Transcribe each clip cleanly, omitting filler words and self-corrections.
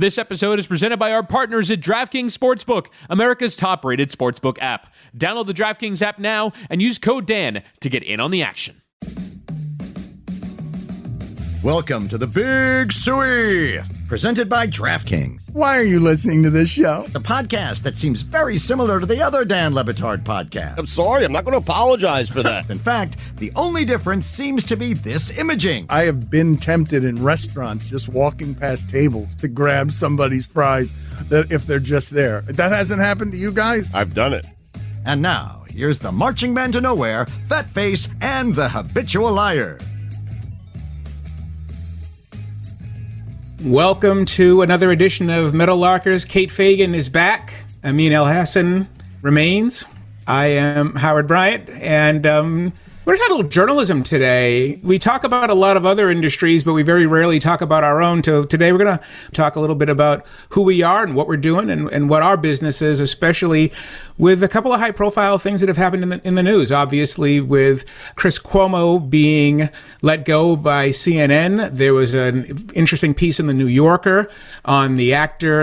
This episode is presented by our partners at DraftKings Sportsbook, America's top-rated sportsbook app. Download the DraftKings app now and use code Dan to get in on the action. Welcome to the Big Suey, presented by DraftKings, Why are you listening to this show? the podcast that seems very similar to the other Dan Le Batard podcast. I'm sorry, I'm not going to apologize for that. In fact, the only difference seems to be this imaging. I have been tempted in restaurants just walking past tables to grab somebody's fries that if they're just there. That hasn't happened to you guys? I've done it. And now, here's the marching man to nowhere, Fat Face, and the habitual liar. Welcome to another edition of Metal Lockers. Kate Fagan is back. Amin El Hassan remains. I am Howard Bryant, and we're talking a little journalism today. We talk about a lot of other industries, but we very rarely talk about our own. So today we're going to talk a little bit about who we are and what we're doing and what our business is, especially with a couple of high-profile things that have happened in the news. Obviously, with Chris Cuomo being let go by CNN, there was an interesting piece in the New Yorker on the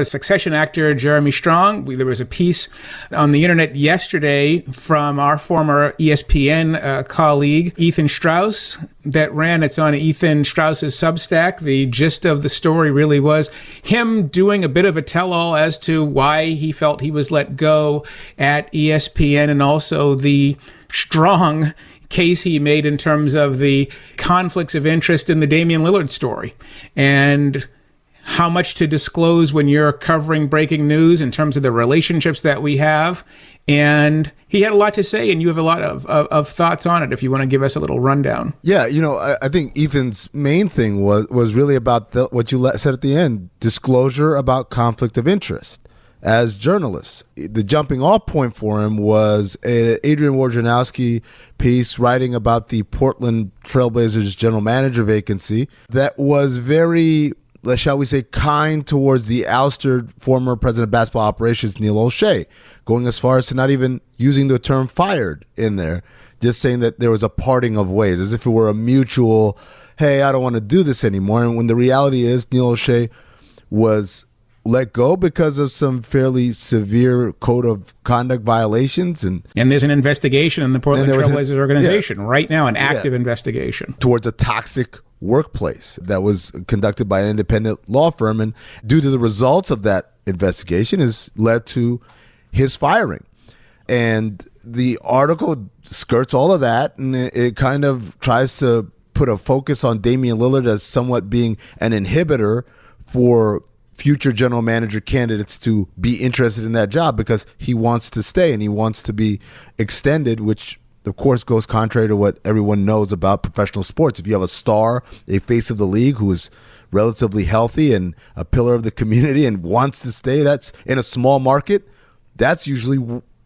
Succession actor Jeremy Strong. There was a piece on the internet yesterday from our former ESPN colleague, Ethan Strauss, that ran. It's on Ethan Strauss's Substack. The gist of the story really was him doing a bit of a tell-all as to why he felt he was let go at ESPN, and also the strong case he made in terms of the conflicts of interest in the Damian Lillard story, and how much to disclose when you're covering breaking news in terms of the relationships that we have. And he had a lot to say, and you have a lot of thoughts on it, if you want to give us a little rundown. Yeah, I think Ethan's main thing was really about what you said at the end, disclosure about conflict of interest as journalists. The jumping off point for him was Adrian Wojnarowski piece writing about the Portland Trailblazers general manager vacancy that was very, shall we say, kind towards the ousted former president of basketball operations, Neil O'Shea, going as far as to not even using the term fired in there, just saying that there was a parting of ways, as if it were a mutual, hey, I don't want to do this anymore. And when the reality is Neil O'Shea was let go because of some fairly severe code of conduct violations. And there's an investigation in the Portland Trailblazers organization right now, an active investigation towards a toxic workplace that was conducted by an independent law firm, and due to the results of that investigation has led to his firing. And the article skirts all of that, and it kind of tries to put a focus on Damian Lillard as somewhat being an inhibitor for future general manager candidates to be interested in that job, because he wants to stay and he wants to be extended, which of course goes contrary to what everyone knows about professional sports. If you have a star, a face of the league who is relatively healthy and a pillar of the community and wants to stay, that's in a small market, that's usually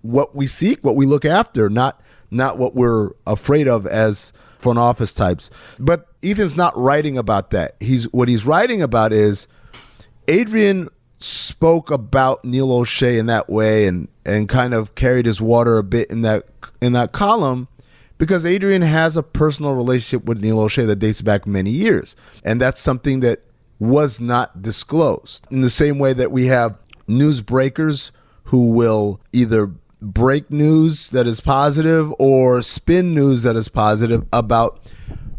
what we seek, what we look after, not what we're afraid of as front office types. But Ethan's not writing about that. What he's writing about is Adrian spoke about Neil O'Shea in that way and kind of carried his water a bit in that column, because Adrian has a personal relationship with Neil O'Shea that dates back many years. And that's something that was not disclosed. In the same way that we have newsbreakers who will either break news that is positive or spin news that is positive about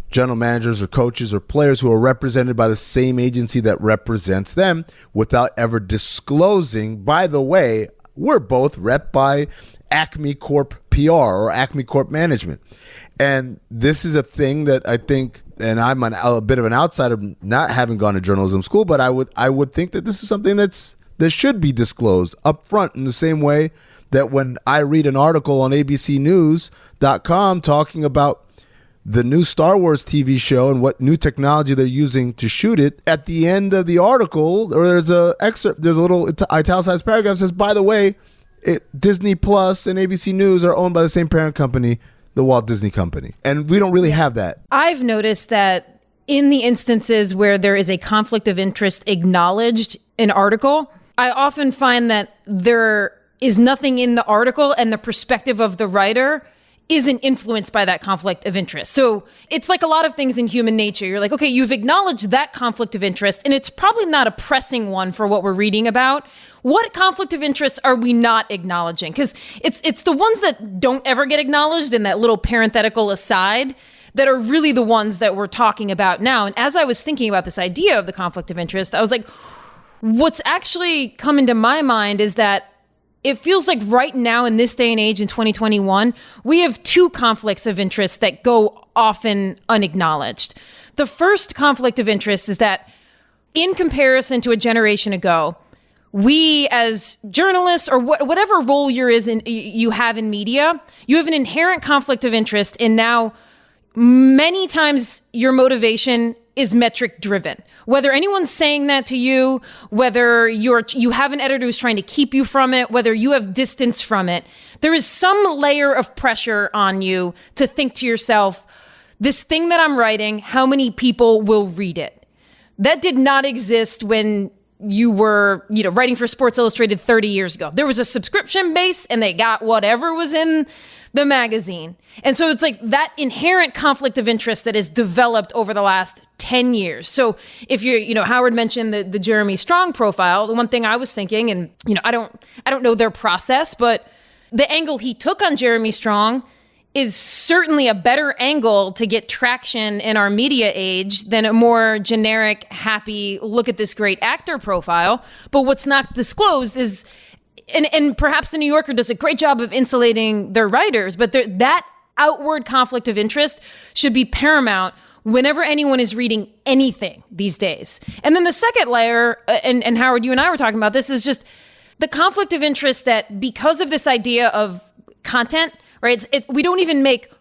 general managers or coaches or players who are represented by the same agency that represents them without ever disclosing, by the way, we're both rep by Acme Corp PR or Acme Corp Management. And this is a thing that I think, and I'm a bit of an outsider not having gone to journalism school, but I would think that this is something that should be disclosed up front, in the same way that when I read an article on abcnews.com talking about the new Star Wars TV show and what new technology they're using to shoot it, at the end of the article, or there's a little italicized paragraph that says, by the way, Disney Plus and ABC News are owned by the same parent company, the Walt Disney Company. And we don't really have that. I've noticed that in the instances where there is a conflict of interest acknowledged in article, I often find that there is nothing in the article, and the perspective of the writer isn't influenced by that conflict of interest. So it's like a lot of things in human nature. You're like, okay, you've acknowledged that conflict of interest, and it's probably not a pressing one for what we're reading about. What conflict of interest are we not acknowledging? Because it's the ones that don't ever get acknowledged in that little parenthetical aside that are really the ones that we're talking about now. And as I was thinking about this idea of the conflict of interest, I was like, what's actually come into my mind is that it feels like right now in this day and age in 2021, we have two conflicts of interest that go often unacknowledged. The first conflict of interest is that in comparison to a generation ago, we as journalists or whatever role you have in media, you have an inherent conflict of interest in now many times your motivation is metric driven. Whether anyone's saying that to you, whether you have an editor who's trying to keep you from it, whether you have distance from it, there is some layer of pressure on you to think to yourself, this thing that I'm writing, how many people will read it? That did not exist when you were, writing for Sports Illustrated 30 years ago. There was a subscription base and they got whatever was in the magazine. And so it's like that inherent conflict of interest that has developed over the last 10 years. So if Howard mentioned the Jeremy Strong profile, the one thing I was thinking, and, I don't know their process, but the angle he took on Jeremy Strong is certainly a better angle to get traction in our media age than a more generic, happy, look at this great actor profile. But what's not disclosed is, and perhaps the New Yorker does a great job of insulating their writers, but that outward conflict of interest should be paramount whenever anyone is reading anything these days. And then the second layer, and Howard, you and I were talking about this, is just the conflict of interest that because of this idea of content, right?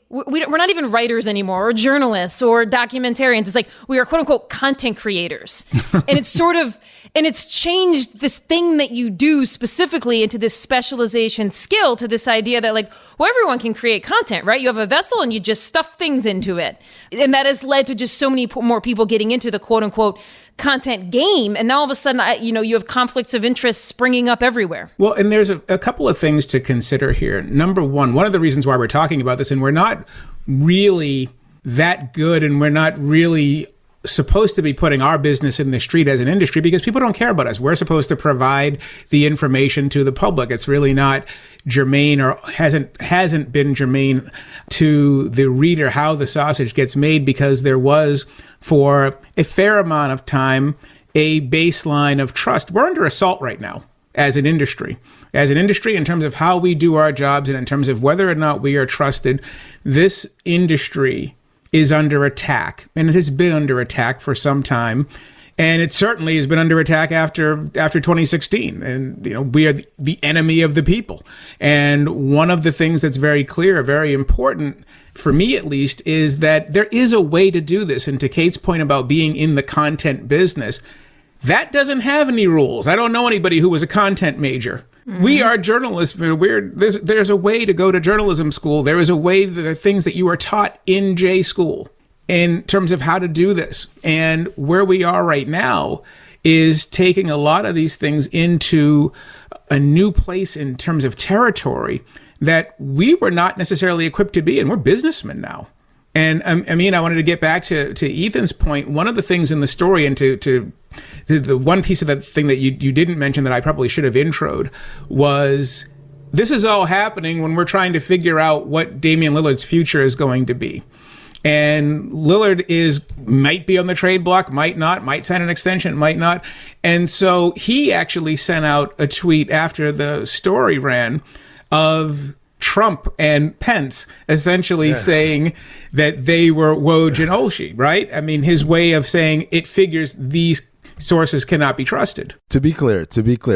We're not even writers anymore, or journalists, or documentarians. It's like we are quote unquote content creators, and it's changed this thing that you do specifically into this specialization skill to this idea that everyone can create content, right? You have a vessel and you just stuff things into it, and that has led to just so many more people getting into the quote unquote content game. And now all of a sudden, you have conflicts of interest springing up everywhere. Well, and there's a couple of things to consider here. Number one of the reasons why we're talking about this, and we're not really that good, and we're not really supposed to be putting our business in the street as an industry, because people don't care about us. We're supposed to provide the information to the public. It's really not germane, or hasn't been germane to the reader how the sausage gets made, because there was, for a fair amount of time, a baseline of trust. We're under assault right now as an industry. As an industry, in terms of how we do our jobs and in terms of whether or not we are trusted, this industry is under attack, and it has been under attack for some time. And it certainly has been under attack after 2016. And, we are the enemy of the people. And one of the things that's very clear, very important, for me at least, is that there is a way to do this. And to Kate's point about being in the content business, that doesn't have any rules. I don't know anybody who was a content major. Mm-hmm. We are journalists. There's a way to go to journalism school. There is a way, there are things that you are taught in J school in terms of how to do this. And where we are right now is taking a lot of these things into a new place in terms of territory that we were not necessarily equipped to be in. We're businessmen now. And I wanted to get back to Ethan's point. One of the things in the story, and to the one piece of that thing that you didn't mention that I probably should have introed, was this is all happening when we're trying to figure out what Damian Lillard's future is going to be. And Lillard might be on the trade block, might not, might sign an extension, might not. And so he actually sent out a tweet after the story ran of Trump and Pence essentially saying that they were Woj and Olshey, right? I mean, his way of saying it figures these sources cannot be trusted. To be clear,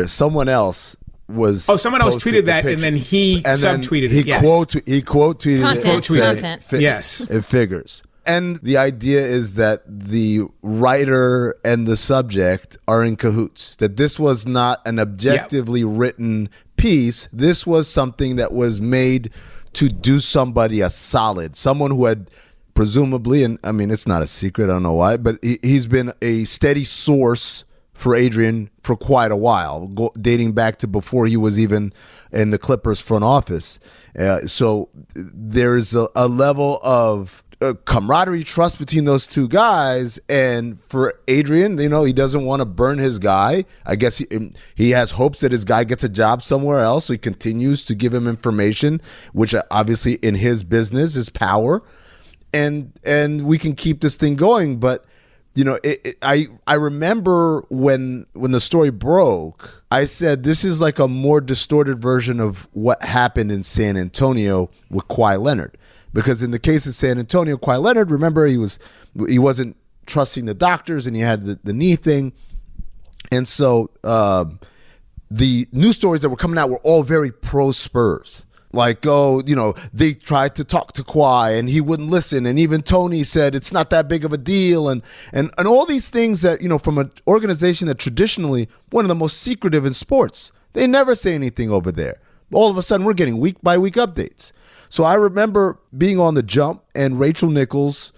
someone else was someone else tweeted that, and then he subtweeted it. He quote tweeted content. Yes, it figures. And the idea is that the writer and the subject are in cahoots, that this was not an objectively written piece. This was something that was made to do somebody a solid, someone who had presumably, and I mean, it's not a secret, I don't know why, but he's been a steady source for Adrian for quite a while, dating back to before he was even in the Clippers front office. So there's a level of camaraderie, trust between those two guys. And for Adrian, he doesn't want to burn his guy. I guess he has hopes that his guy gets a job somewhere else. So he continues to give him information, which obviously in his business is power. And we can keep this thing going. But I remember when the story broke, I said this is like a more distorted version of what happened in San Antonio with Kawhi Leonard. Because in the case of San Antonio, Kawhi Leonard, remember, he wasn't trusting the doctors, and he had the knee thing. And so the news stories that were coming out were all very pro-Spurs. Like, they tried to talk to Kawhi, and he wouldn't listen. And even Tony said it's not that big of a deal. And all these things that, from an organization that traditionally one of the most secretive in sports, they never say anything over there. All of a sudden, we're getting week-by-week updates. So I remember being on the jump, and Rachel Nichols,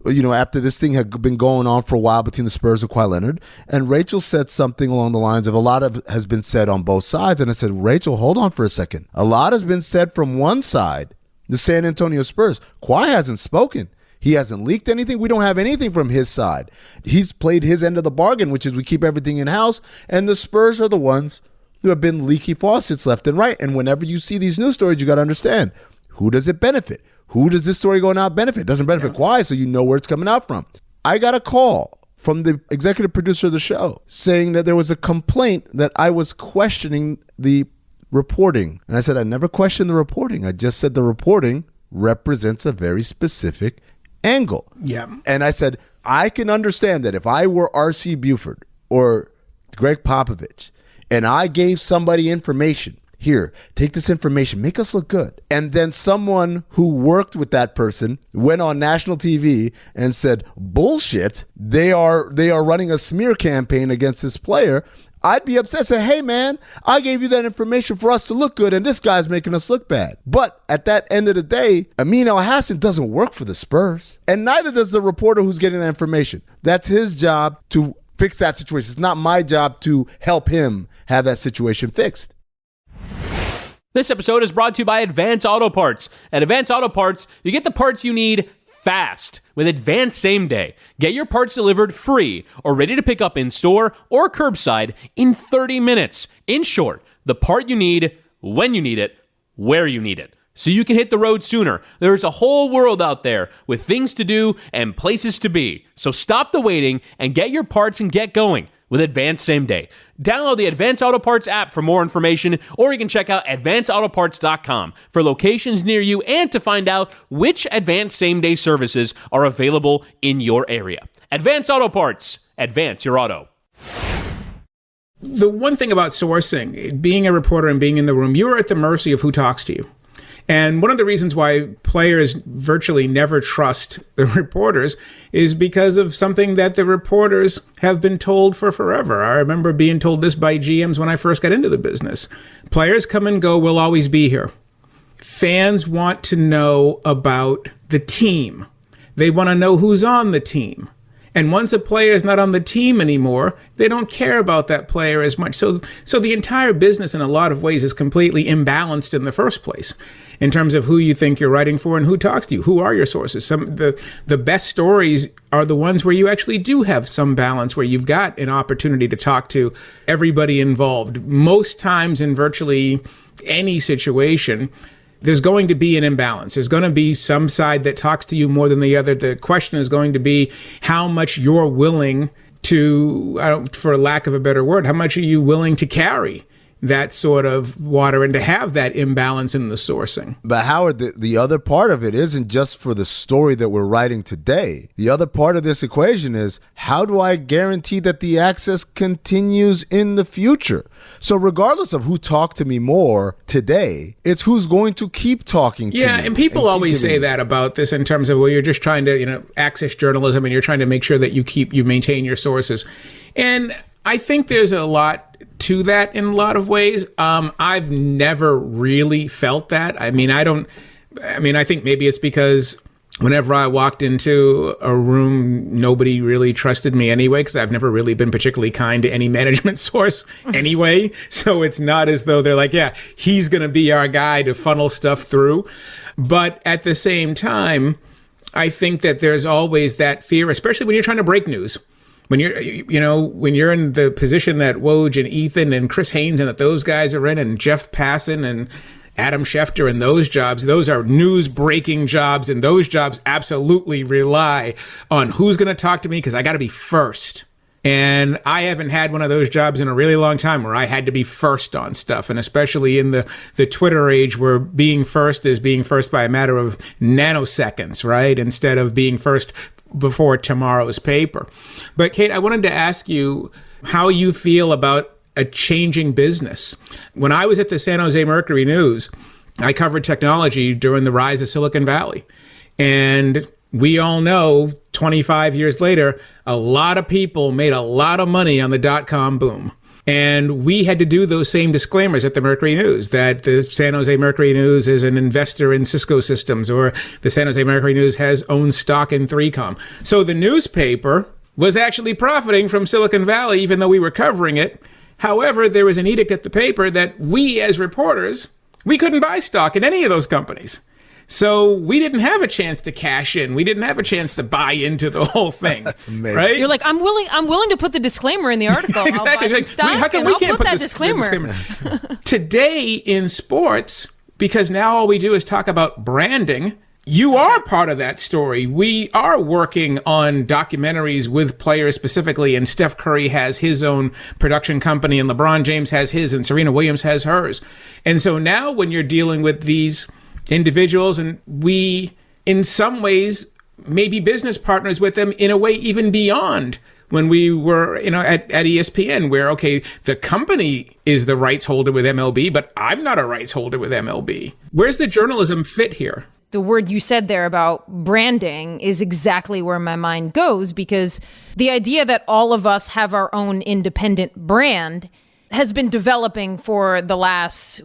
after this thing had been going on for a while between the Spurs and Kawhi Leonard, and Rachel said something along the lines of a lot of has been said on both sides. And I said, Rachel, hold on for a second. A lot has been said from one side, the San Antonio Spurs. Kawhi hasn't spoken. He hasn't leaked anything. We don't have anything from his side. He's played his end of the bargain, which is we keep everything in-house, and the Spurs are the ones who have been leaky faucets left and right. And whenever you see these news stories, you got to understand, who does it benefit? Who does this story going out benefit? It doesn't benefit Kawhi, so you know where it's coming out from. I got a call from the executive producer of the show saying that there was a complaint that I was questioning the reporting. And I said, I never questioned the reporting. I just said the reporting represents a very specific angle. Yeah. And I said, I can understand that if I were R.C. Buford or Greg Popovich and I gave somebody information, here, take this information, make us look good. And then someone who worked with that person went on national TV and said, bullshit, they are running a smear campaign against this player. I'd be upset, say, hey man, I gave you that information for us to look good, and this guy's making us look bad. But at that end of the day, Amin El-Hassan doesn't work for the Spurs. And neither does the reporter who's getting that information. That's his job to fix that situation. It's not my job to help him have that situation fixed. This episode is brought to you by Advance Auto Parts. At Advance Auto Parts, you get the parts you need fast with Advance Same Day. Get your parts delivered free or ready to pick up in store or curbside in 30 minutes. In short, the part you need, when you need it, where you need it. So you can hit the road sooner. There's a whole world out there with things to do and places to be. So stop the waiting and get your parts and get going with Advance Same Day. Download the Advance Auto Parts app for more information, or you can check out advanceautoparts.com for locations near you and to find out which Advance Same Day services are available in your area. Advance Auto Parts. Advance your auto. The one thing about sourcing, being a reporter and being in the room, you're at the mercy of who talks to you. And one of the reasons why players virtually never trust the reporters is because of something that the reporters have been told for forever. I remember being told this by GMs when I first got into the business. Players come and go, we'll always be here. Fans want to know about the team. They want to know who's on the team. And once a player is not on the team anymore, they don't care about that player as much. So the entire business in a lot of ways is completely imbalanced in the first place in terms of who you think you're writing for and who talks to you. Who are your sources? The best stories are the ones where you actually do have some balance, where you've got an opportunity to talk to everybody involved. Most times in virtually any situation, there's going to be an imbalance. There's going to be some side that talks to you more than the other. The question is going to be how much you're willing to, for lack of a better word, how much are you willing to carry that sort of water and to have that imbalance in the sourcing. But Howard, the other part of it isn't just for the story that we're writing today. The other part of this equation is, how do I guarantee that the access continues in the future? So regardless of who talked to me more today, it's who's going to keep talking to me. Yeah, and people always say that about this in terms of, well, you're just trying to, access journalism and you're trying to make sure that you maintain your sources. And I think there's a lot to that in a lot of ways. I've never really felt that. I think maybe it's because Whenever I walked into a room, nobody really trusted me anyway, because I've never really been particularly kind to any management source anyway. So it's not as though they're like, yeah, he's going to be our guy to funnel stuff through. But at the same time, I think that there's always that fear, especially when you're trying to break news. When you're in the position that Woj and Ethan and Chris Haynes and that those guys are in, and Jeff Passan and Adam Schefter and those jobs, those are news breaking jobs, and those jobs absolutely rely on who's going to talk to me because I got to be first. And I haven't had one of those jobs in a really long time where I had to be first on stuff. And especially in the Twitter age where being first is being first by a matter of nanoseconds, right? Instead of being first before tomorrow's paper. But Kate, I wanted to ask you how you feel about a changing business. When I was at the San Jose Mercury News, I covered technology during the rise of Silicon Valley. And we all know 25 years later, a lot of people made a lot of money on the dot-com boom. And we had to do those same disclaimers at the Mercury News, that the San Jose Mercury News is an investor in Cisco Systems, or the San Jose Mercury News has owned stock in 3Com. So the newspaper was actually profiting from Silicon Valley, even though we were covering it. However, there was an edict at the paper that we as reporters, we couldn't buy stock in any of those companies. So we didn't have a chance to cash in. We didn't have a chance to buy into the whole thing. That's amazing. Right? You're like, I'm willing to put the disclaimer in the article. Exactly. I'll buy some stock How come and we I'll can't put that disclaimer. Today in sports, because now all we do is talk about branding, you are part of that story. We are working on documentaries with players specifically, and Steph Curry has his own production company, and LeBron James has his, and Serena Williams has hers. And so now when you're dealing with these individuals, and we, in some ways, may be business partners with them in a way even beyond when we were, at ESPN, where, okay, the company is the rights holder with MLB, but I'm not a rights holder with MLB. Where's the journalism fit here? The word you said there about branding is exactly where my mind goes, because the idea that all of us have our own independent brand has been developing for the last,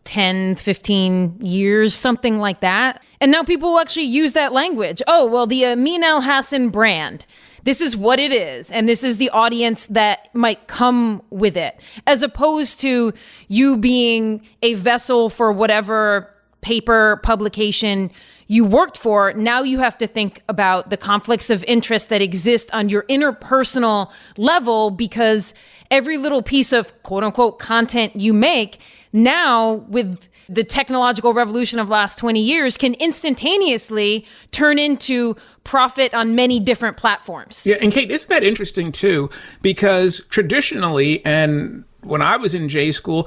10, 15 years, something like that. And now people will actually use that language. Oh, well, the Amin Al Hassan brand. This is what it is. And this is the audience that might come with it, as opposed to you being a vessel for whatever paper publication you worked for. Now you have to think about the conflicts of interest that exist on your interpersonal level, because every little piece of quote unquote content you make now, with the technological revolution of the last 20 years, can instantaneously turn into profit on many different platforms. Yeah, and Kate, isn't that interesting too? Because traditionally, and when I was in J school,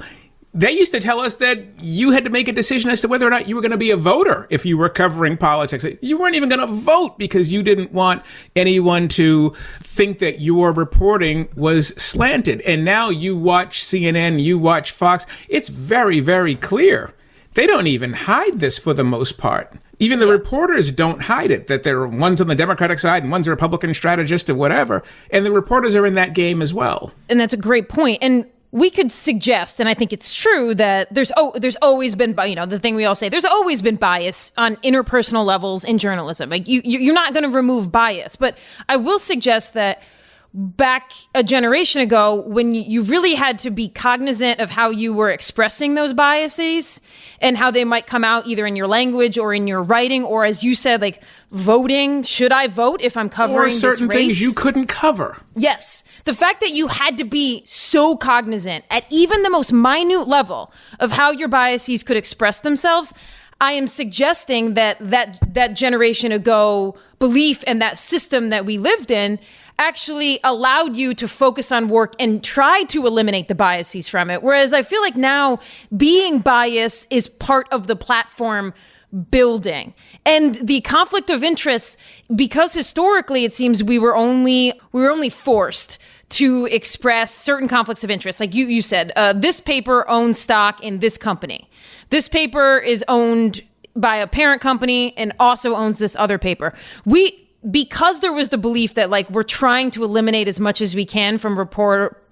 they used to tell us that you had to make a decision as to whether or not you were going to be a voter if you were covering politics. You weren't even going to vote because you didn't want anyone to think that your reporting was slanted. And now you watch CNN, you watch Fox. It's very, very clear. They don't even hide this for the most part. Even the reporters don't hide it, that there are ones on the Democratic side and one's a Republican strategist or whatever. And the reporters are in that game as well. And that's a great point. And we could suggest, and I think it's true, that there's always been, the thing we all say, there's always been bias on interpersonal levels in journalism. Like you're not going to remove bias, but I will suggest that back a generation ago, when you really had to be cognizant of how you were expressing those biases and how they might come out either in your language or in your writing, or as you said, like voting. Should I vote if I'm covering this race? Or certain things you couldn't cover. Yes. The fact that you had to be so cognizant at even the most minute level of how your biases could express themselves, I am suggesting that generation ago belief and that system that we lived in actually allowed you to focus on work and try to eliminate the biases from it. Whereas I feel like now being biased is part of the platform building. And the conflict of interest, because historically it seems we were only forced to express certain conflicts of interest. Like you said, this paper owns stock in this company. This paper is owned by a parent company and also owns this other paper. Because there was the belief that we're trying to eliminate as much as we can from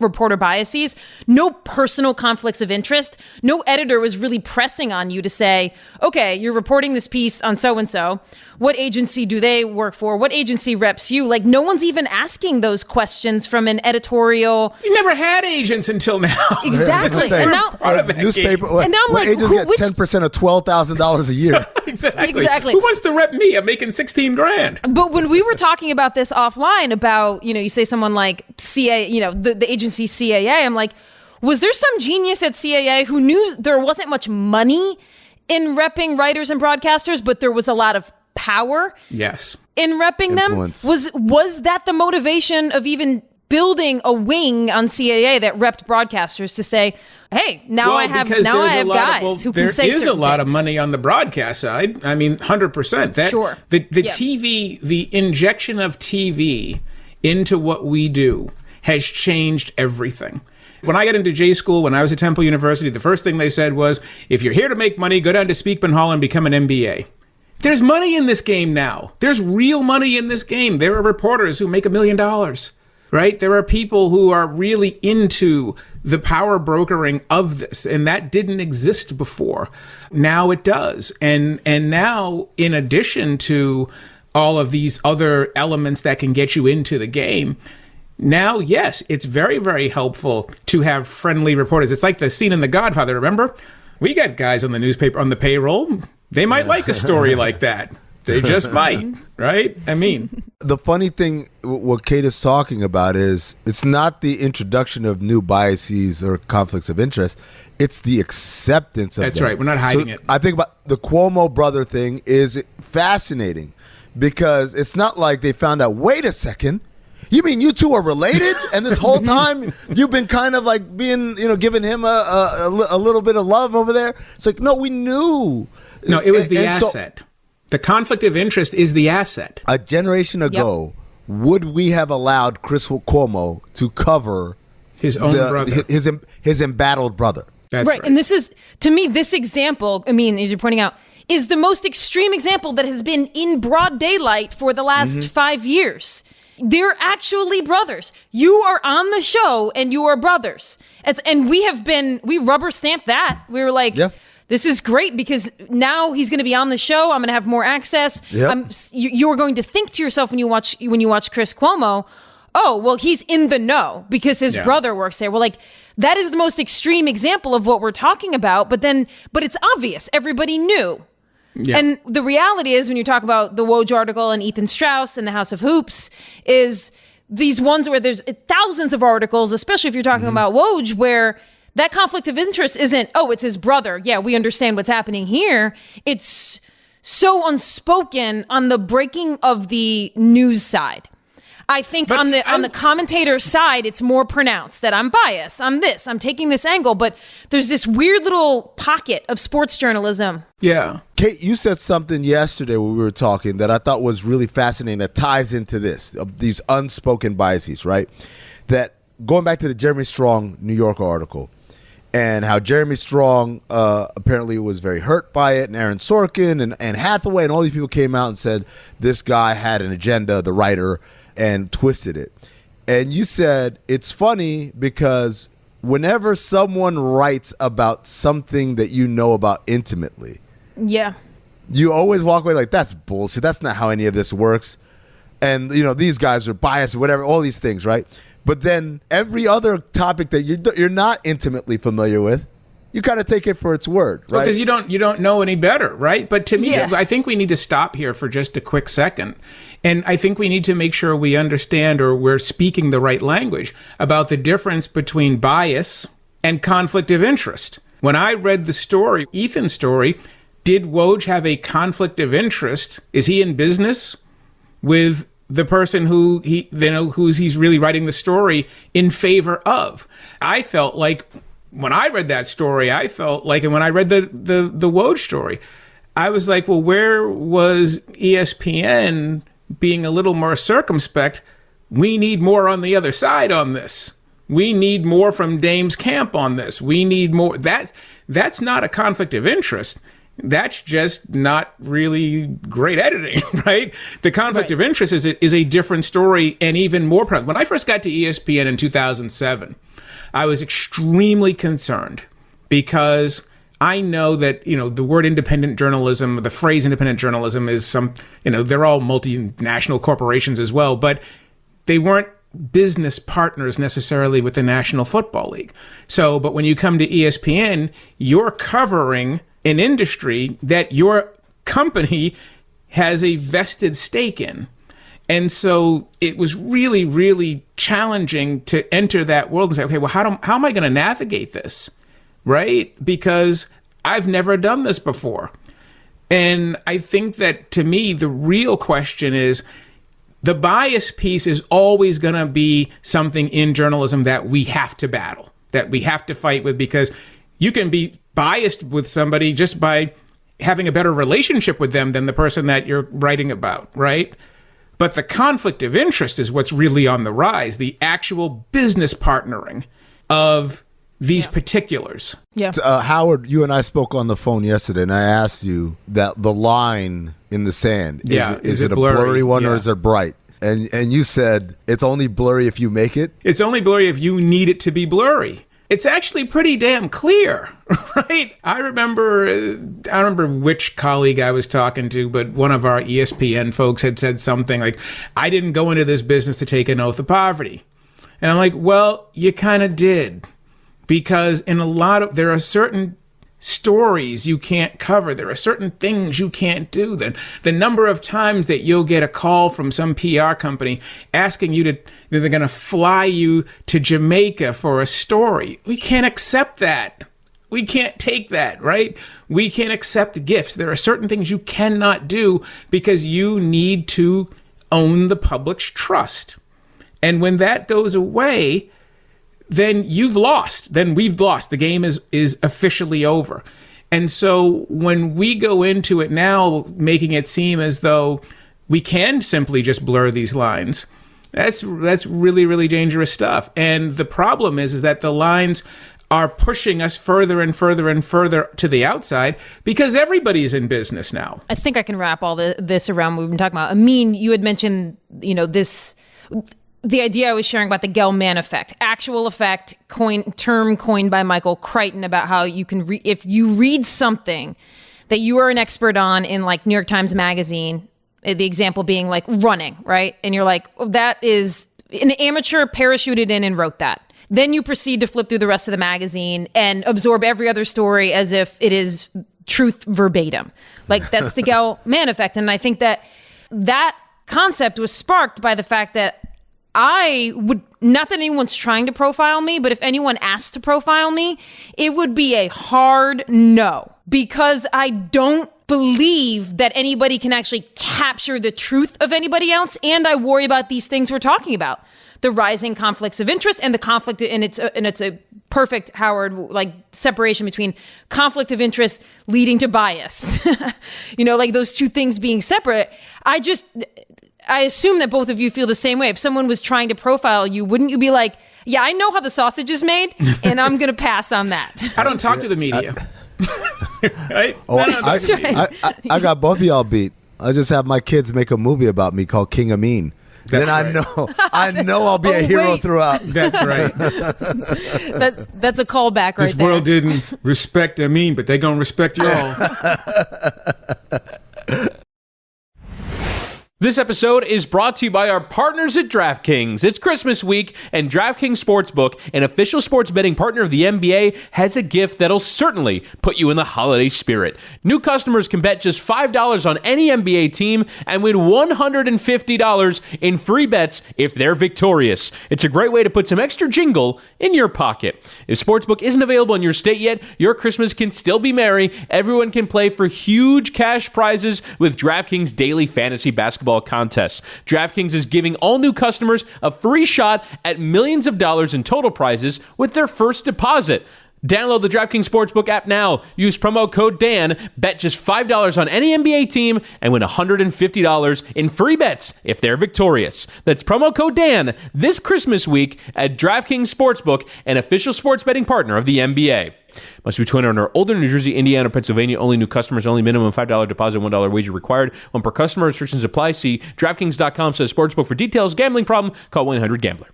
reporter biases, no personal conflicts of interest. No editor was really pressing on you to say, okay, you're reporting this piece on so-and-so. What agency do they work for? What agency reps you? Like, no one's even asking those questions from an editorial. We never had agents until now. Exactly. And now, newspaper. and now I'm like, agents get 10% of $12,000 a year. Exactly. Who wants to rep me? I'm making 16 grand. But when we were talking about this offline about, you say someone like CAA, the agency CAA, I'm like, was there some genius at CAA who knew there wasn't much money in repping writers and broadcasters, but there was a lot of power yes in repping Influence. them? Was that the motivation of even building a wing on CAA that repped broadcasters to say, hey, now I have guys who can say certain things? There is a lot of money on the broadcast side. I mean, 100%. Sure. The TV, the injection of TV into what we do has changed everything. When I got into J school, when I was at Temple University, the first thing they said was, if you're here to make money, go down to Speakman Hall and become an MBA. There's money in this game now. There's real money in this game. There are reporters who make $1 million, right? There are people who are really into the power brokering of this, and that didn't exist before. Now it does. And now, in addition to all of these other elements that can get you into the game, now, yes, it's very, very helpful to have friendly reporters. It's like the scene in The Godfather, remember? We got guys on the newspaper, on the payroll. They might like a story like that. They just might, right? I mean. The funny thing, what Kate is talking about is it's not the introduction of new biases or conflicts of interest. It's the acceptance of them. That's right. We're not hiding it. I think about the Cuomo brother thing is fascinating because it's not like they found out, wait a second, you mean you two are related? And this whole time you've been kind of like being, giving him a little bit of love over there. It's like, no, we knew. No, it was the asset. The conflict of interest is the asset. A generation ago, would we have allowed Chris Cuomo to cover his own brother, his embattled brother? That's right. And this is, to me, this example, I mean, as you're pointing out, is the most extreme example that has been in broad daylight for the last 5 years. They're actually brothers. You are on the show and you are brothers. And we rubber stamped that. We were like, this is great because now he's going to be on the show. I'm going to have more access. You're going to think to yourself when you watch Chris Cuomo, oh, well, he's in the know because his brother works there. Well, like, that is the most extreme example of what we're talking about. But it's obvious. Everybody knew. Yeah. And the reality is, when you talk about the Woj article and Ethan Strauss and the House of Hoops, is these ones where there's thousands of articles, especially if you're talking about Woj, where that conflict of interest isn't, oh, it's his brother. Yeah, we understand what's happening here. It's so unspoken on the breaking of the news side. I think on the commentator side, it's more pronounced that I'm biased. I'm taking this angle, but there's this weird little pocket of sports journalism. Yeah. Kate, you said something yesterday when we were talking that I thought was really fascinating that ties into this, these unspoken biases, right? That going back to the Jeremy Strong New Yorker article and how Jeremy Strong apparently was very hurt by it, and Aaron Sorkin and Hathaway and all these people came out and said this guy had an agenda, the writer, and twisted it. And you said it's funny because whenever someone writes about something that you know about intimately, you always walk away like, that's bullshit. That's not how any of this works. And, these guys are biased or whatever, all these things, right? But then every other topic that you're not intimately familiar with, you kind of take it for its word, right? Because you don't know any better, right? But to me, I think we need to stop here for just a quick second. And I think we need to make sure we understand, or we're speaking the right language about the difference between bias and conflict of interest. When I read the story, Ethan's story, did Woj have a conflict of interest? Is he in business with the person who he's really writing the story in favor of? I felt like when I read that story, and when I read the Woj story, I was like, well, where was ESPN being a little more circumspect? We need more on the other side on this. We need more from Dame's camp on this. We need more. That's not a conflict of interest. That's just not really great editing, right? The conflict of interest is a different story, and even more. When I first got to ESPN in 2007, I was extremely concerned because I know that, the word independent journalism, the phrase independent journalism is they're all multinational corporations as well, but they weren't business partners necessarily with the National Football League. But when you come to ESPN, you're covering an industry that your company has a vested stake in. And so it was really, really challenging to enter that world and say, okay, well, how am I going to navigate this? Right? Because I've never done this before. And I think that, to me, the real question is, the bias piece is always going to be something in journalism that we have to battle, that we have to fight with, because you can be biased with somebody just by having a better relationship with them than the person that you're writing about, right? But the conflict of interest is what's really on the rise, the actual business partnering of these particulars. Yeah. Howard, you and I spoke on the phone yesterday, and I asked you that the line in the sand, is it a blurry one or is it bright? And you said it's only blurry if you make it? It's only blurry if you need it to be blurry. It's actually pretty damn clear, right? I remember which colleague I was talking to, but one of our ESPN folks had said something like, I didn't go into this business to take an oath of poverty. And I'm like, well, you kind of did. Because there are certain stories you can't cover. There are certain things you can't do. The number of times that you'll get a call from some PR company asking you that they're going to fly you to Jamaica for a story. We can't accept that. We can't take that, right? We can't accept gifts. There are certain things you cannot do because you need to own the public's trust. And when that goes away, then you've lost. Then we've lost. The game is officially over. And so when we go into it now, making it seem as though we can simply just blur these lines, that's really, really dangerous stuff. And the problem is that the lines are pushing us further and further and further to the outside because everybody's in business now. I think I can wrap all this around what we've been talking about. Amin, you had mentioned, the idea I was sharing about the Gell-Mann effect, actual effect, term coined by Michael Crichton, about how you can if you read something that you are an expert on in like New York Times Magazine, the example being like running, right? And you're like, oh, that is an amateur parachuted in and wrote that. Then you proceed to flip through the rest of the magazine and absorb every other story as if it is truth verbatim. Like that's the Gell-Mann effect. And I think that concept was sparked by the fact that I would, not that anyone's trying to profile me, but if anyone asked to profile me, it would be a hard no, because I don't believe that anybody can actually capture the truth of anybody else. And I worry about these things we're talking about, the rising conflicts of interest and the conflict. And it's a perfect, Howard, like separation between conflict of interest leading to bias, like those two things being separate. I assume that both of you feel the same way. If someone was trying to profile you, wouldn't you be like, yeah, I know how the sausage is made, and I'm going to pass on that? I don't talk to the media. Right? I got both of y'all beat. I just have my kids make a movie about me called King Amin. Then I know I'll be a hero throughout. That's right. That's a callback right there. This world didn't respect Amin, but they're going to respect y'all. This episode is brought to you by our partners at DraftKings. It's Christmas week, and DraftKings Sportsbook, an official sports betting partner of the NBA, has a gift that'll certainly put you in the holiday spirit. New customers can bet just $5 on any NBA team and win $150 in free bets if they're victorious. It's a great way to put some extra jingle in your pocket. If Sportsbook isn't available in your state yet, your Christmas can still be merry. Everyone can play for huge cash prizes with DraftKings Daily Fantasy Basketball contests. DraftKings is giving all new customers a free shot at millions of dollars in total prizes with their first deposit. Download the DraftKings Sportsbook app now. Use promo code Dan. Bet just $5 on any NBA team and win $150 in free bets if they're victorious. That's promo code Dan this Christmas week at DraftKings Sportsbook, an official sports betting partner of the NBA. Must be 21 or older. New Jersey, Indiana, Pennsylvania. Only new customers. Only minimum $5 deposit, $1 wager required. One per customer. Restrictions apply. See DraftKings.com/sportsbook for details. Gambling problem? Call 1-800-GAMBLER.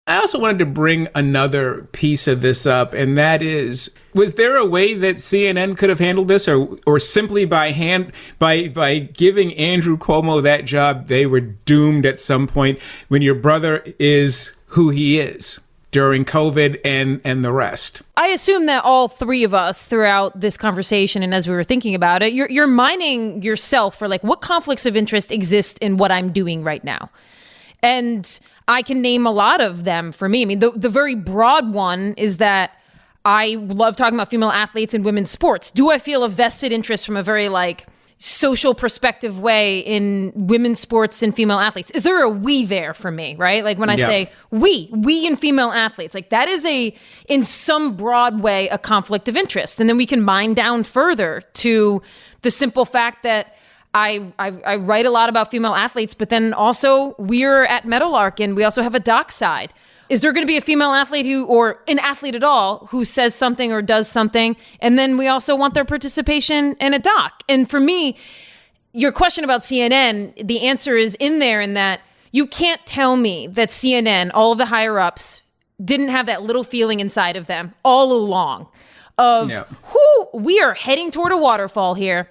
I also wanted to bring another piece of this up, and that is, was there a way that CNN could have handled this, or simply by giving Andrew Cuomo that job, they were doomed at some point when your brother is who he is during COVID and the rest? I assume that all three of us throughout this conversation and as we were thinking about it, you're mining yourself for like what conflicts of interest exist in what I'm doing right now. And I can name a lot of them for me. I mean, the very broad one is that I love talking about female athletes in women's sports. Do I feel a vested interest from a very like social perspective way in women's sports and female athletes? Is there a we there for me, right? Like when I say we and female athletes, like that is in some broad way, a conflict of interest. And then we can mine down further to the simple fact that I write a lot about female athletes, but then also we're at Meadowlark and we also have a doc side. Is there going to be a female athlete or an athlete at all who says something or does something? And then we also want their participation in a doc. And for me, your question about CNN, the answer is in there in that you can't tell me that CNN, all of the higher ups, didn't have that little feeling inside of them all along of, we are heading toward a waterfall here.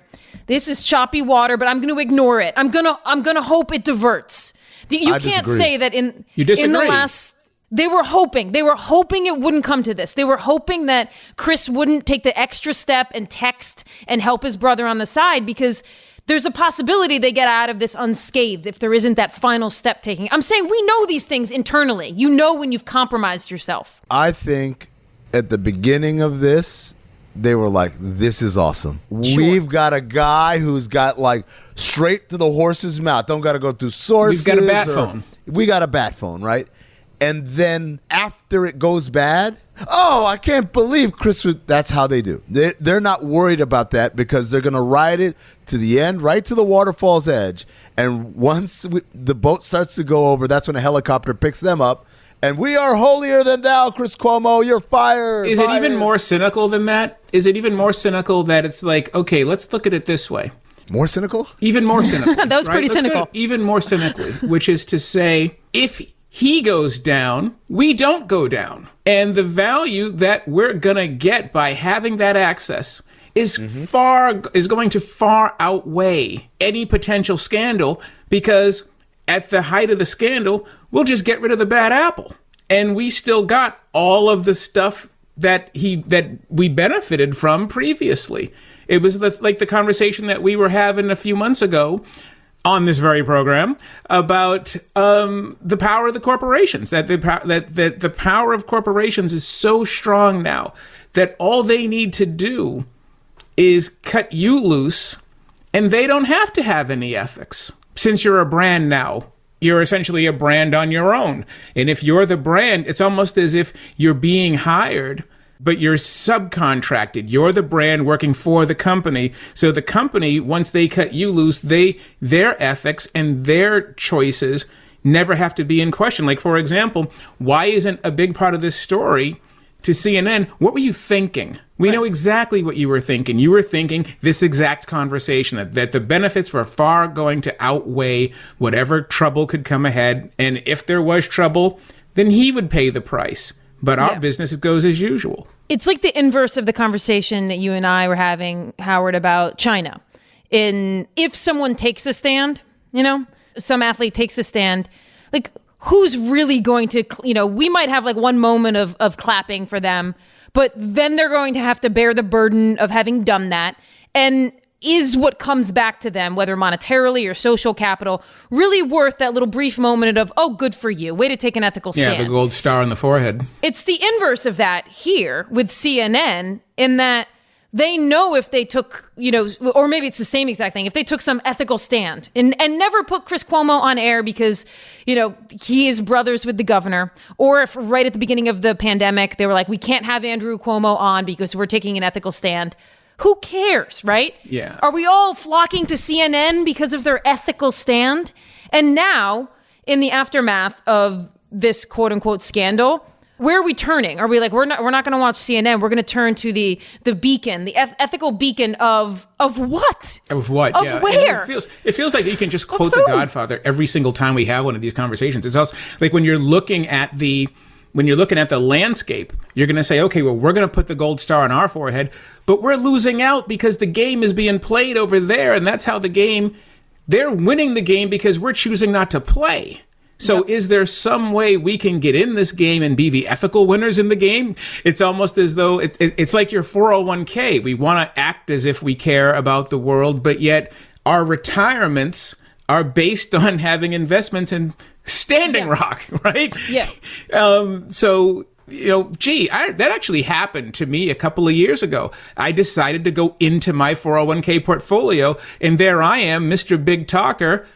This is choppy water, but I'm going to ignore it. I'm going to hope it diverts. You can't say that in the last, they were hoping it wouldn't come to this. They were hoping that Chris wouldn't take the extra step and text and help his brother on the side because there's a possibility they get out of this unscathed if there isn't that final step taking. I'm saying we know these things internally. You know when you've compromised yourself. I think at the beginning of this, they were like, this is awesome. Sure. We've got a guy who's got like straight to the horse's mouth. Don't got to go through sources. We've got a bat phone. We got a bat phone, right? And then after it goes bad, I can't believe Chris would. That's how they do. They're not worried about that because they're going to ride it to the end, right to the waterfall's edge. And once the boat starts to go over, that's when a helicopter picks them up. And we are holier than thou, Chris Cuomo. You're fired. Is it even more cynical than that? Is it even more cynical that it's like, okay, let's look at it this way. More cynical? Even more cynical. That was pretty cynical. Even more cynically, which is to say, if he goes down, we don't go down. And the value that we're going to get by having that access is going to far outweigh any potential scandal because at the height of the scandal, we'll just get rid of the bad apple. And we still got all of the stuff that we benefited from previously. It was like the conversation that we were having a few months ago on this very program about the power of the corporations, that the power of corporations is so strong now that all they need to do is cut you loose and they don't have to have any ethics. Since you're a brand now, you're essentially a brand on your own. And if you're the brand, it's almost as if you're being hired, but you're subcontracted. You're the brand working for the company. So the company, once they cut you loose, their ethics and their choices never have to be in question. Like, for example, why isn't a big part of this story to CNN, what were you thinking? We know exactly what you were thinking. You were thinking this exact conversation, that the benefits were far going to outweigh whatever trouble could come ahead. And if there was trouble, then he would pay the price. But our business goes as usual. It's like the inverse of the conversation that you and I were having, Howard, about China. If someone takes a stand, some athlete takes a stand, like who's really going to, we might have like one moment of clapping for them, but then they're going to have to bear the burden of having done that. And is what comes back to them, whether monetarily or social capital, really worth that little brief moment of, oh, good for you, way to take an ethical stand? Yeah, the gold star on the forehead. It's the inverse of that here with CNN in that they know if they took, or maybe it's the same exact thing, if they took some ethical stand and never put Chris Cuomo on air because, he is brothers with the governor, or if right at the beginning of the pandemic, they were like, we can't have Andrew Cuomo on because we're taking an ethical stand. Who cares, right? Yeah. Are we all flocking to CNN because of their ethical stand? And now, in the aftermath of this quote unquote scandal, where are we turning? Are we like, we're not going to watch CNN. We're going to turn to the beacon, the ethical beacon of what? Of what? Of where? It feels like you can just quote The Godfather every single time we have one of these conversations. It's also like when you're looking at the when you're looking at the landscape, you're going to say, okay, well, we're going to put the gold star on our forehead, but we're losing out because the game is being played over there. And that's how they're winning the game because we're choosing not to play. So is there some way we can get in this game and be the ethical winners in the game? It's almost as though it's like your 401k. We want to act as if we care about the world, but yet our retirements are based on having investments in Standing Rock, right? Yeah. So, that actually happened to me a couple of years ago. I decided to go into my 401k portfolio, and there I am, Mr. Big Talker,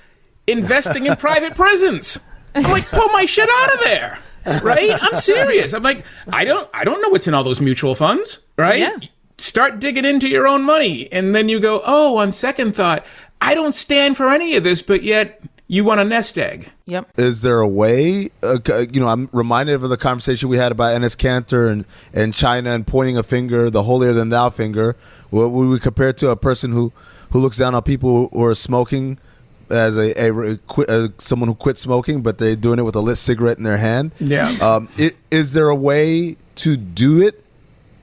investing in private prisons. I'm like, pull my shit out of there, right? I'm serious. I'm like, I don't know what's in all those mutual funds, right? Yeah. Start digging into your own money, and then you go, oh, on second thought, I don't stand for any of this, but yet you want a nest egg. Yep. Is there a way, I'm reminded of the conversation we had about Enes Kanter and China and pointing a finger, the holier than thou finger. What would we compare it to? A person who looks down on people who are smoking as someone who quit smoking, but they're doing it with a lit cigarette in their hand. Yeah. Is there a way to do it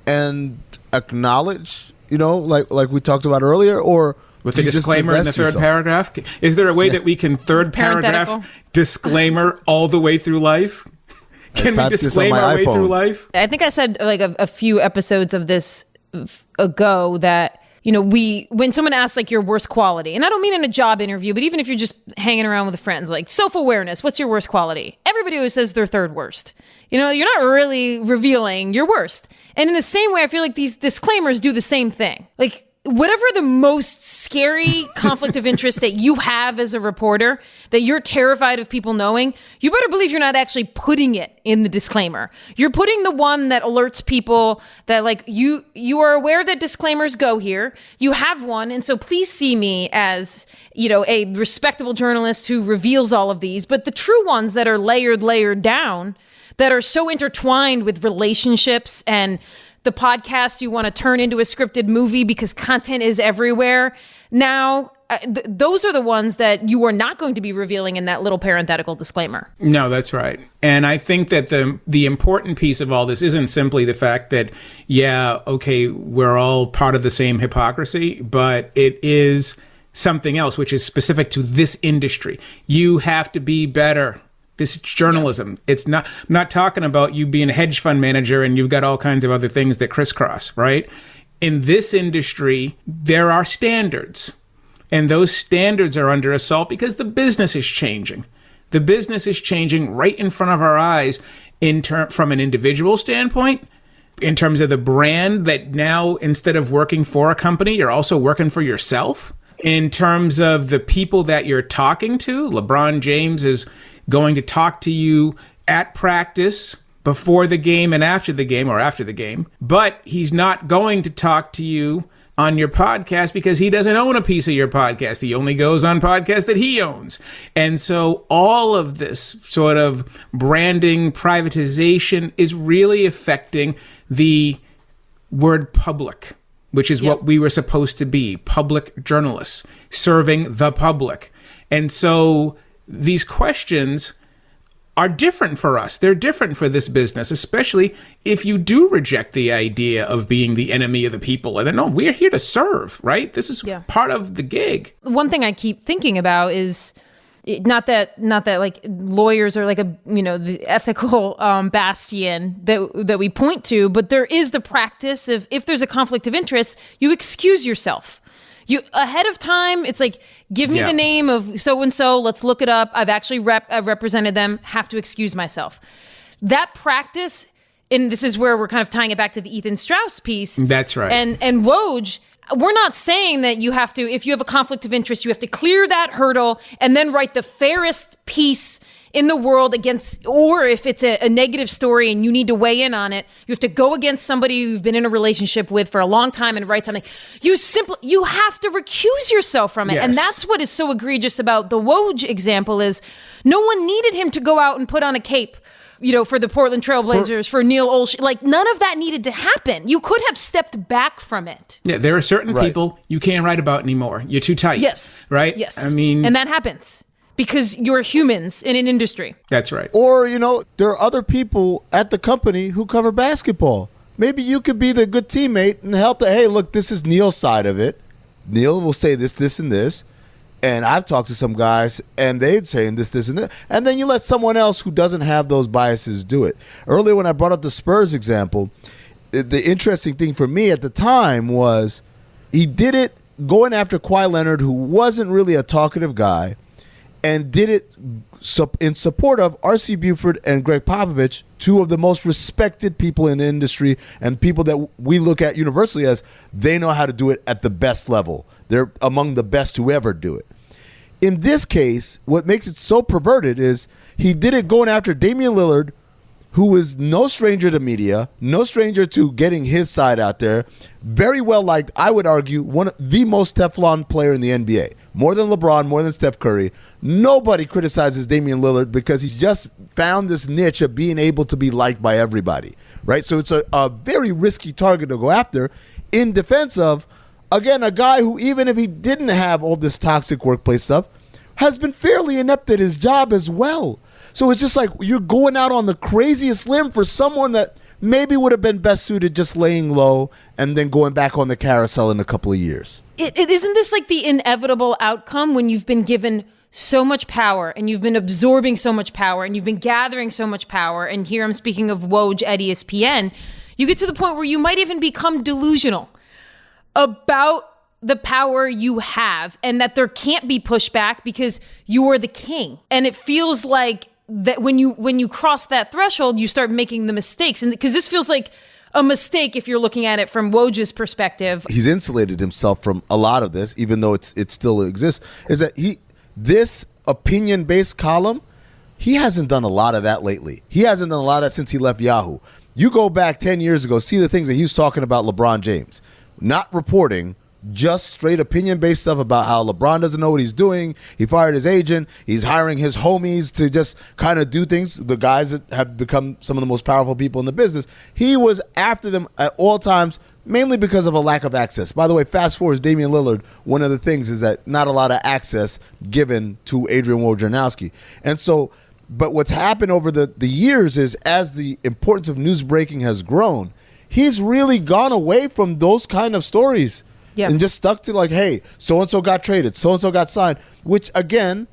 and acknowledge, like we talked about earlier, or with the disclaimer in the third paragraph? Is there a way that we can third paragraph disclaimer all the way through life? Can we disclaim our way through life? I think I said like a few episodes of this ago that, when someone asks like your worst quality, and I don't mean in a job interview, but even if you're just hanging around with friends, like self-awareness, what's your worst quality? Everybody always says their third worst. You're not really revealing your worst. And in the same way, I feel like these disclaimers do the same thing. Like, whatever the most scary conflict of interest that you have as a reporter, that you're terrified of people knowing, you better believe you're not actually putting it in the disclaimer. You're putting the one that alerts people that like you are aware that disclaimers go here. You have one. And so please see me as, a respectable journalist who reveals all of these. But the true ones that are layered down, that are so intertwined with relationships and the podcast you want to turn into a scripted movie because content is everywhere. Now, those are the ones that you are not going to be revealing in that little parenthetical disclaimer. No, that's right. And I think that the important piece of all this isn't simply the fact that, we're all part of the same hypocrisy, but it is something else, which is specific to this industry. You have to be better. This is journalism. It's not, I'm not talking about you being a hedge fund manager and you've got all kinds of other things that crisscross, right? In this industry, there are standards. And those standards are under assault because the business is changing. The business is changing right in front of our eyes from an individual standpoint, in terms of the brand that now, instead of working for a company, you're also working for yourself. In terms of the people that you're talking to, LeBron James is going to talk to you at practice, before the game and after the game, or after the game. But he's not going to talk to you on your podcast because he doesn't own a piece of your podcast. He only goes on podcasts that he owns. And so all of this sort of branding, privatization is really affecting the word public, which is what we were supposed to be, public journalists, serving the public. And so these questions are different for us. They're different for this business, especially if you do reject the idea of being the enemy of the people. And then, no, we're here to serve, right? This is part of the gig. One thing I keep thinking about is not that like lawyers are like the ethical bastion that we point to, but there is the practice of, if there's a conflict of interest, you excuse yourself. You ahead of time, it's like, give me the name of so-and-so, let's look it up. I've actually represented them, have to excuse myself. That practice, and this is where we're kind of tying it back to the Ethan Strauss piece. That's right. And Woj, we're not saying that you have to, if you have a conflict of interest, you have to clear that hurdle and then write the fairest piece in the world against, or if it's a negative story and you need to weigh in on it, you have to go against somebody you've been in a relationship with for a long time and write something. You have to recuse yourself from it. Yes. And that's what is so egregious about the Woj example is no one needed him to go out and put on a cape, for the Portland Trailblazers, for Neil Olshey. Like, none of that needed to happen. You could have stepped back from it. Yeah, there are certain people you can't write about anymore. You're too tight. Yes. Right? Yes. I mean, and that happens. because you're humans in an industry. That's right. Or, there are other people at the company who cover basketball. Maybe you could be the good teammate and help hey, look, this is Neil's side of it. Neil will say this, this, and this. And I've talked to some guys, and they'd say this, and that. And then you let someone else who doesn't have those biases do it. Earlier when I brought up the Spurs example, the interesting thing for me at the time was he did it going after Kawhi Leonard, who wasn't really a talkative guy, and did it in support of R.C. Buford and Greg Popovich, two of the most respected people in the industry and people that we look at universally as they know how to do it at the best level. They're among the best who ever do it. In this case, what makes it so perverted is he did it going after Damian Lillard, who is no stranger to media, no stranger to getting his side out there, very well liked, I would argue, one of the most Teflon player in the NBA. More than LeBron, more than Steph Curry. Nobody criticizes Damian Lillard because he's just found this niche of being able to be liked by everybody, right? So it's a very risky target to go after in defense of, again, a guy who, even if he didn't have all this toxic workplace stuff, has been fairly inept at his job as well. So it's just like you're going out on the craziest limb for someone that maybe would have been best suited just laying low and then going back on the carousel in a couple of years. Isn't this like the inevitable outcome when you've been given so much power and you've been absorbing so much power and you've been gathering so much power? And here I'm speaking of Woj at ESPN. You get to the point where you might even become delusional about the power you have and that there can't be pushback because you are the king. And it feels like that when you cross that threshold, you start making the mistakes. And because this feels like a mistake if you're looking at it from Woj's perspective. He's insulated himself from a lot of this, even though it still exists, is that this opinion-based column, he hasn't done a lot of that lately. He hasn't done a lot of that since he left Yahoo. You go back 10 years ago, see the things that he was talking about LeBron James. Not reporting, just straight opinion-based stuff about how LeBron doesn't know what he's doing. He fired his agent. He's hiring his homies to just kind of do things, the guys that have become some of the most powerful people in the business. He was after them at all times, mainly because of a lack of access. By the way, fast forward, Damian Lillard, one of the things is that not a lot of access given to Adrian Wojnarowski. And so, but what's happened over the years is as the importance of news breaking has grown, he's really gone away from those kind of stories. Yeah. And just stuck to like, hey, so-and-so got traded, so-and-so got signed, which, again,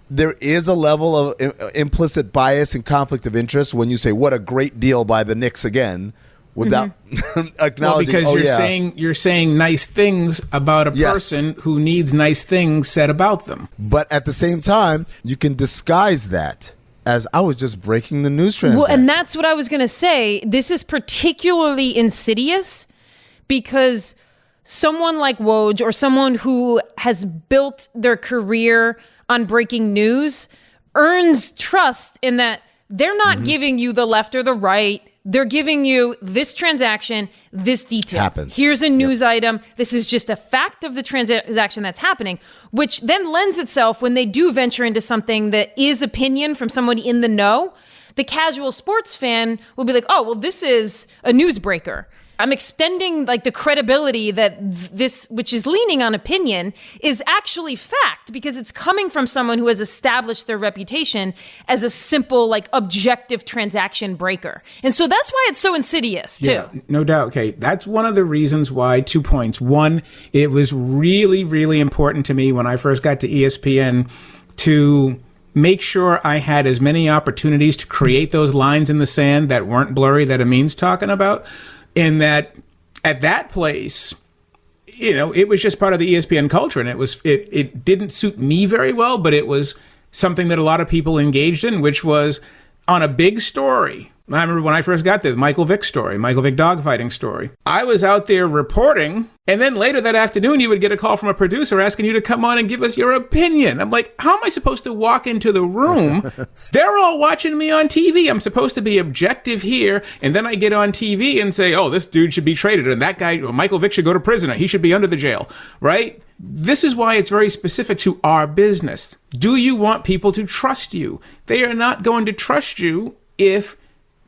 there is a level of implicit bias and conflict of interest when you say, what a great deal by the Knicks again, without acknowledging, well, because you're saying nice things about a person who needs nice things said about them. But at the same time, you can disguise that as I was just breaking the news transaction. Well, and that's what I was going to say. This is particularly insidious because someone like Woj or someone who has built their career on breaking news earns trust in that they're not giving you the left or the right. They're giving you this transaction, this detail. Happens. Here's a news item. This is just a fact of the transaction that's happening, which then lends itself when they do venture into something that is opinion from somebody in the know. The casual sports fan will be like, oh, well, this is a newsbreaker. I'm extending like the credibility that this, which is leaning on opinion, is actually fact because it's coming from someone who has established their reputation as a simple, like objective transaction breaker. And so that's why it's so insidious too. Yeah, no doubt. Okay. That's one of the reasons why, 2 points. One, it was really, really important to me when I first got to ESPN to make sure I had as many opportunities to create those lines in the sand that weren't blurry that Amin's talking about. In that, at that place, it was just part of the ESPN culture, and it didn't suit me very well, but it was something that a lot of people engaged in, which was on a big story. I remember when I first got there, the Michael Vick story, Michael Vick dogfighting story. I was out there reporting, and then later that afternoon, you would get a call from a producer asking you to come on and give us your opinion. I'm like, how am I supposed to walk into the room? They're all watching me on TV. I'm supposed to be objective here, and then I get on TV and say, oh, this dude should be traded, and that guy, Michael Vick, should go to prison. He should be under the jail, right? This is why it's very specific to our business. Do you want people to trust you? They are not going to trust you if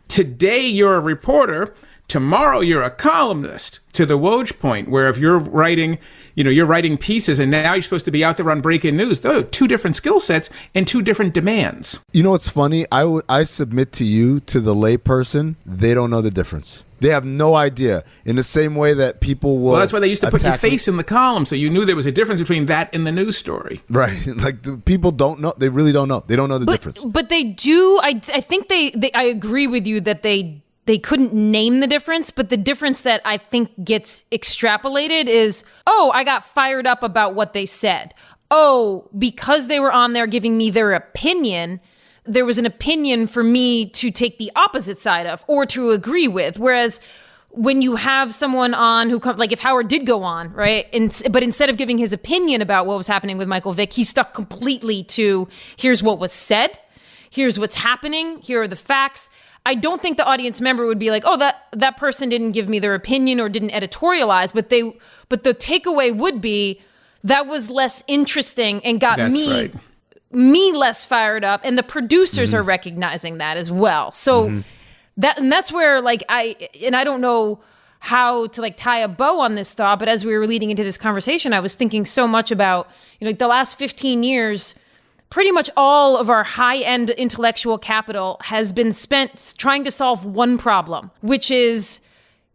today you're a reporter, Tomorrow you're a columnist, to the Woj point, where if you're writing, you're writing pieces and now you're supposed to be out there on breaking news. Those are two different skill sets and two different demands. You know what's funny? I submit to you, to the layperson, they don't know the difference. They have no idea. In the same way that people will. Well, that's why they used to put your face me. in the column, so you knew there was a difference between that and the news story. Right. Like, the people don't know. They really don't know. They don't know the difference. But they do. I think I agree with you that they couldn't name the difference, but the difference that I think gets extrapolated is, oh, I got fired up about what they said. Oh, because they were on there giving me their opinion, there was an opinion for me to take the opposite side of or to agree with. Whereas when you have someone on who like if Howard did go on, right? But instead of giving his opinion about what was happening with Michael Vick, he stuck completely to here's what was said, here's what's happening, here are the facts. I don't think the audience member would be like, oh, that person didn't give me their opinion or didn't editorialize, but the takeaway would be that was less interesting and got me less fired up, and the producers are recognizing that as well. So that's where I don't know how to tie a bow on this thought, but as we were leading into this conversation, I was thinking so much about the last 15 years. Pretty much all of our high-end intellectual capital has been spent trying to solve one problem, which is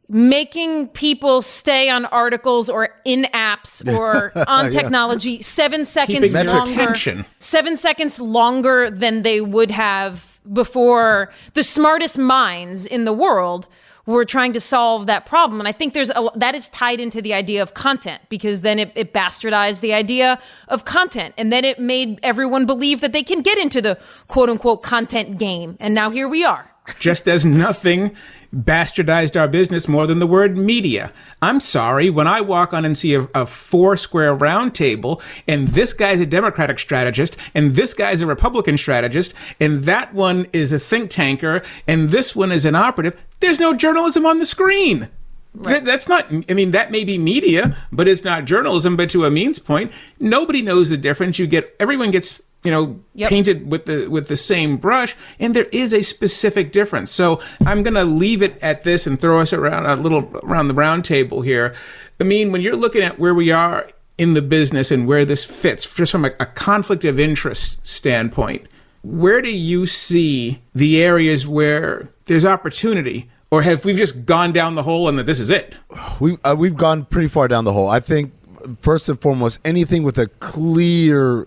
making people stay on articles or in apps or on technology 7 seconds longer. 7 seconds longer than they would have before. The smartest minds in the world were trying to solve that problem. And I think that is tied into the idea of content, because then it bastardized the idea of content. And then it made everyone believe that they can get into the quote unquote content game. And now here we are. Just as nothing bastardized our business more than the word media. I'm sorry, when I walk on and see a four-square round table, and this guy's a Democratic strategist, and this guy's a Republican strategist, and that one is a think tanker, and this one is an operative, there's no journalism on the screen. Right. That's not, that may be media, but it's not journalism. But to Amin's point, nobody knows the difference. Everyone gets painted with the same brush, and there is a specific difference. So I'm going to leave it at this and throw us around the round table here. Amin, when you're looking at where we are in the business and where this fits, just from a conflict of interest standpoint, where do you see the areas where there's opportunity, or have we just gone down the hole and that this is it? We've gone pretty far down the hole. I think, first and foremost, anything with a clear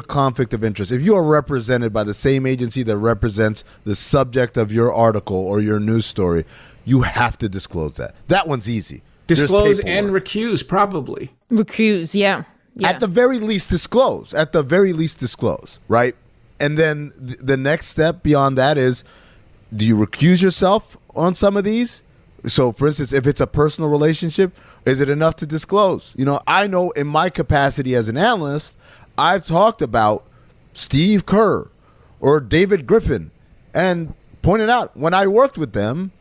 conflict of interest. If you are represented by the same agency that represents the subject of your article or your news story, you have to disclose that. That one's easy. Disclose and recuse, probably. Recuse, yeah. At the very least, disclose. Right? And then the next step beyond that is, do you recuse yourself on some of these? So, for instance, if it's a personal relationship, is it enough to disclose? I know in my capacity as an analyst, I've talked about Steve Kerr or David Griffin and pointed out when I worked with them,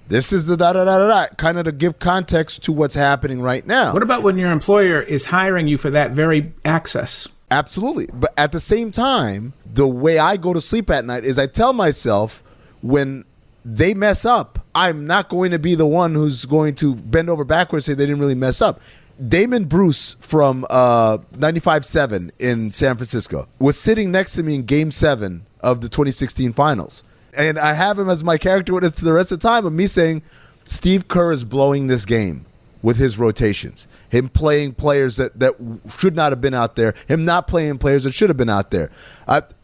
this is the da-da-da-da-da, kind of to give context to what's happening right now. What about when your employer is hiring you for that very access? Absolutely. But at the same time, the way I go to sleep at night is I tell myself, when they mess up, I'm not going to be the one who's going to bend over backwards and say they didn't really mess up. Damon Bruce from 95.7 in San Francisco was sitting next to me in Game 7 of the 2016 finals. And I have him as my character witness to the rest of the time of me saying, Steve Kerr is blowing this game with his rotations. Him playing players that should not have been out there. Him not playing players that should have been out there.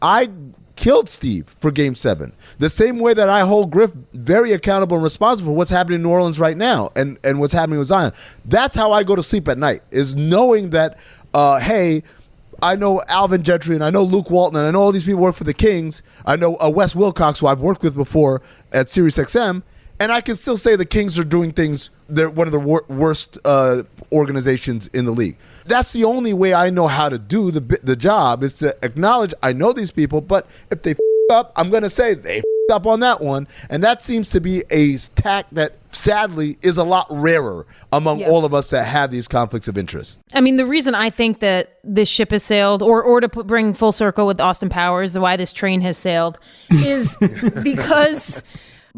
I killed Steve for Game 7. The same way that I hold Griff very accountable and responsible for what's happening in New Orleans right now and what's happening with Zion. That's how I go to sleep at night, is knowing that, hey, I know Alvin Gentry and I know Luke Walton and I know all these people work for the Kings. I know Wes Wilcox, who I've worked with before at SiriusXM, and I can still say the Kings are doing things. They're one of the worst organizations in the league. That's the only way I know how to do the job, is to acknowledge I know these people, but if they up, I'm going to say they up on that one. And that seems to be a tack that sadly is a lot rarer among all of us that have these conflicts of interest. I mean, the reason I think that this ship has sailed, or to bring full circle with Austin Powers, why this train has sailed, is because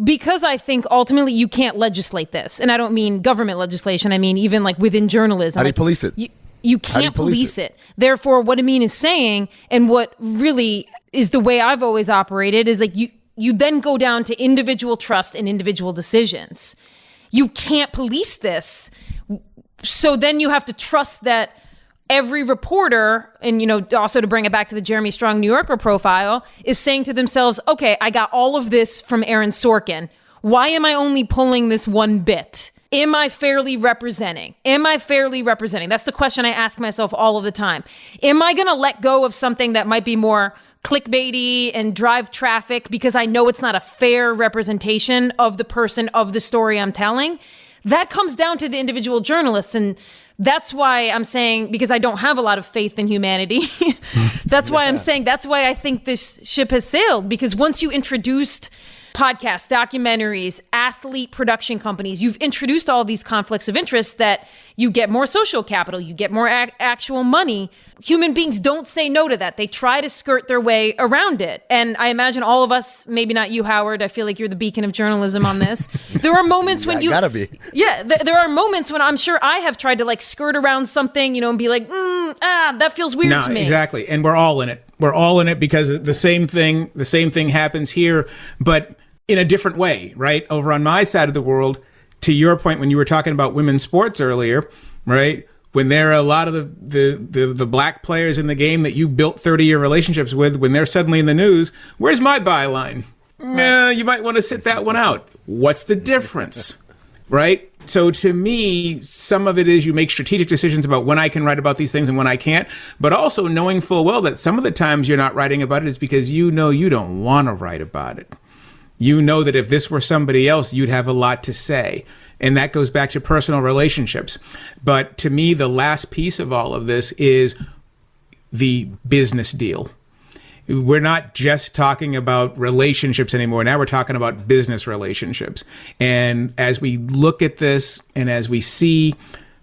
because I think ultimately you can't legislate this. And I don't mean government legislation. I mean, even like within journalism. How do you police it? You can't police it. Therefore, what Amin is saying, and what really is the way I've always operated, is like you then go down to individual trust and individual decisions. You can't police this. So then you have to trust that every reporter, and also to bring it back to the Jeremy Strong New Yorker profile, is saying to themselves, okay, I got all of this from Aaron Sorkin. Why am I only pulling this one bit? Am I fairly representing? That's the question I ask myself all of the time. Am I going to let go of something that might be more clickbaity and drive traffic because I know it's not a fair representation of the person, of the story I'm telling? That comes down to the individual journalist. And that's why I'm saying, because I don't have a lot of faith in humanity, that's why I think this ship has sailed. Because once you introduced podcasts, documentaries, athlete production companies, you've introduced all these conflicts of interest that you get more social capital, you get more actual money. Human beings don't say no to that. They try to skirt their way around it. And I imagine all of us, maybe not you, Howard, I feel like you're the beacon of journalism on this. There are moments when gotta be. Yeah, there are moments when I'm sure I have tried to like skirt around something, and be like, that feels weird to me. Exactly. And we're all in it. We're all in it because the same thing happens here, but in a different way, right? Over on my side of the world, to your point, when you were talking about women's sports earlier, right? When there are a lot of the black players in the game that you built 30-year relationships with, when they're suddenly in the news, where's my byline? You might want to sit that one out. What's the difference, right? So to me, some of it is you make strategic decisions about when I can write about these things and when I can't, but also knowing full well that some of the times you're not writing about it is because you don't want to write about it. You know that if this were somebody else, you'd have a lot to say. And that goes back to personal relationships. But to me, the last piece of all of this is the business deal. We're not just talking about relationships anymore. Now we're talking about business relationships. And as we look at this and as we see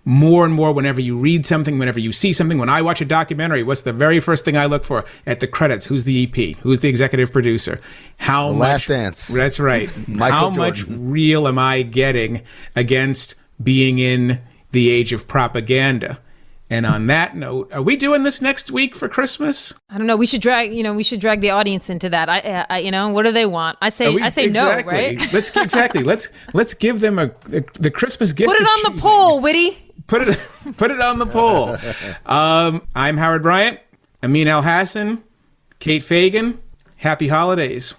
more and more, whenever you read something, whenever you see something, when I watch a documentary, what's the very first thing I look for? At the credits, who's the EP? Who's the executive producer? How much? Last Dance. That's right. How much Jordan. real am I getting against being in the age of propaganda? And on that note, are we doing this next week for Christmas? I don't know. We should drag the audience into that. What do they want? I say no, right? Let's give them the Christmas gift. Put it on the poll, Witty. Put it on the poll. I'm Howard Bryant, Amin Al Hassan, Kate Fagan. Happy holidays.